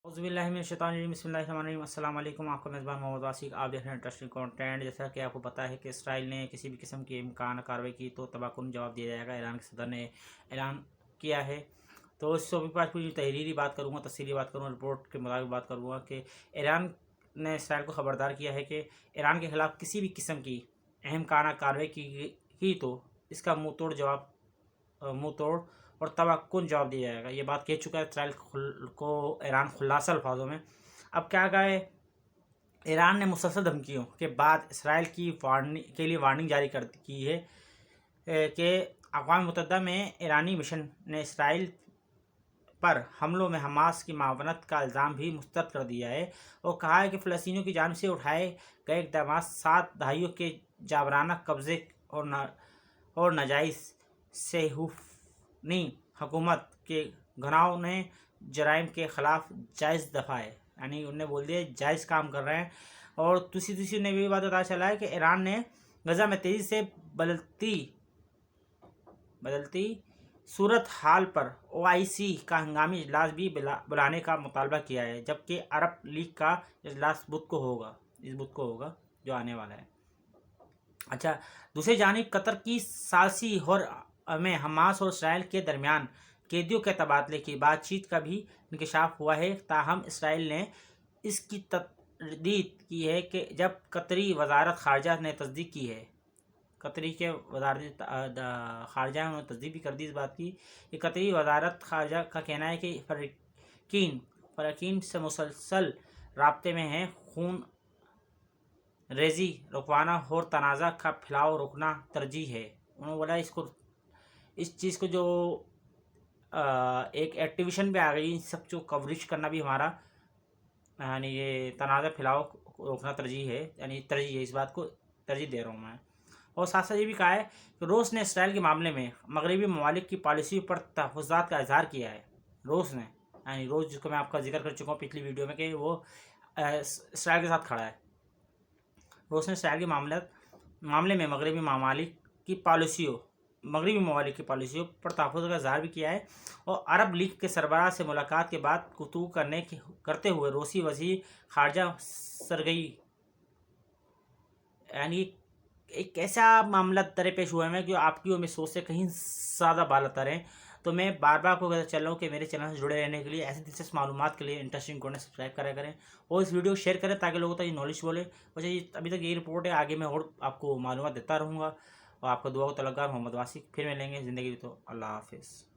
बिस्मिल्लाहिर्रहमानिर्रहीम। अस्सलाम वालेकुम। आपका मेज़बान मोहम्मद वासिक। आप देख रहे हैं इंटरेस्टिंग कंटेंट। जैसा कि आपको पता है कि इसराइल ने किसी भी किस्म की इम्कान कार्रवाई की तो तबाहकुन जवाब दिया जाएगा। ईरान के सदर ने ऐलान किया है। तो इस टॉपिक पर पूरी तहरीरी बात करूँगा, तफसीली बात करूँगा, रिपोर्ट के मुताबिक बात करूँगा कि ईरान ने इसराइल को ख़बरदार किया है कि ईरान के ख़िलाफ़ किसी भी किस्म की अहम काना कार्रवाई की तो इसका मुँह तोड़ और तबाहकुन जवाब दिया जाएगा। ये बात कह चुका है इसराइल को ईरान खुलासा अल्फाजों में। अब क्या गए, ईरान ने मुसलसल धमकियों के बाद इसराइल की वार्निंग जारी की है कि अक़वाम मुत्तहिदा में ईरानी मिशन ने इसराइल पर हमलों में हमास की मावनत का इल्ज़ाम भी मुस्तरद कर दिया है और कहा है कि फ़लस्तीनियों की जानिब से उठाए गए इक़दामात 7 दहाइयों के जाबराना कब्ज़े और नाजायज़ सैहूफ़ी हुकूमत के घराने जराइम के ख़िलाफ़ जायज़ दफ़ा है। यानी उन्होंने बोल दिया जायज़ काम कर रहे हैं। और दूसरी ने भी बात पता चला है कि ईरान ने गज़ा में तेज़ी से बदलती सूरत हाल पर OIC का हंगामी इजलास भी बुलाने का मुतालबा किया है, जबकि अरब लीग का इजलास इस बुध को होगा जो आने वाला है। अच्छा, दूसरी जानिब कतर की सालसी और में हमास और इसराइल के दरमियान कैदियों के तबादले की बातचीत का भी इंकशाफ हुआ है। ताहम इसराइल ने इसकी तस्दीक की है कि जब कतरी वजारत खारजा ने तस्दीक की है, कतरी के वजारत खारजा उन्होंने तस्दीक भी कर दी इस बात की कि कतरी वजारत खारजा का कहना है कि फ़रकीन से मुसलसल राब्ते में हैं। खून रेजी रुकवाना और तनाज़ा का फैलाव रोकना तरजीह है। उन्होंने बोला इस चीज़ को जो एक एक्टिविशन पे आ गई, सब जो कवरेज करना भी हमारा यानी ये तनाज़ा फैलाव रोकना तरजीह है, यानी तरजीह है, इस बात को तरजीह दे रहा हूँ मैं। और साथ साथ ये भी कहा है कि रूस ने इसराइल के मामले में मगरबी ममालिक की पॉलिसी पर तहफ़्फ़ुज़ात का इजहार किया है। रूस ने, यानी रूस जिसको मैं आपका जिक्र कर चुका हूँ पिछली वीडियो में कि वो इसराइल के साथ खड़ा है। रूस ने इसराइल के मामले में मगरबी ममालिक की पॉलिसियों पर तहफ़्फ़ुज़ का इज़हार भी किया है। और अरब लीग के सरबराह से मुलाकात के बाद गुफ्तगू करते हुए रूसी वज़ीर ख़ारजा सरगई, यानी एक ऐसा मामला दरपेश हुआ है कि आपकी और मेरी सोच से कहीं ज़्यादा बालातर है। तो मैं बार बार आपको कहता चल रहा हूँ कि मेरे चैनल से जुड़े रहने के लिए, ऐसे दिलचस्प मालूमात के लिए इंटरेस्टिंग कंटेंट सब्सक्राइब करें और इस वीडियो को शेयर करें ताकि लोगों तक ये नॉलेज बोले। वैसे अभी तक ये रिपोर्ट है, आगे मैं और आपको मालूमात देता रहूँगा। और आपका दुआ को तलबगार मोहम्मद वासिक। फिर मिलेंगे ज़िंदगी तो। अल्लाह हाफ़िज़।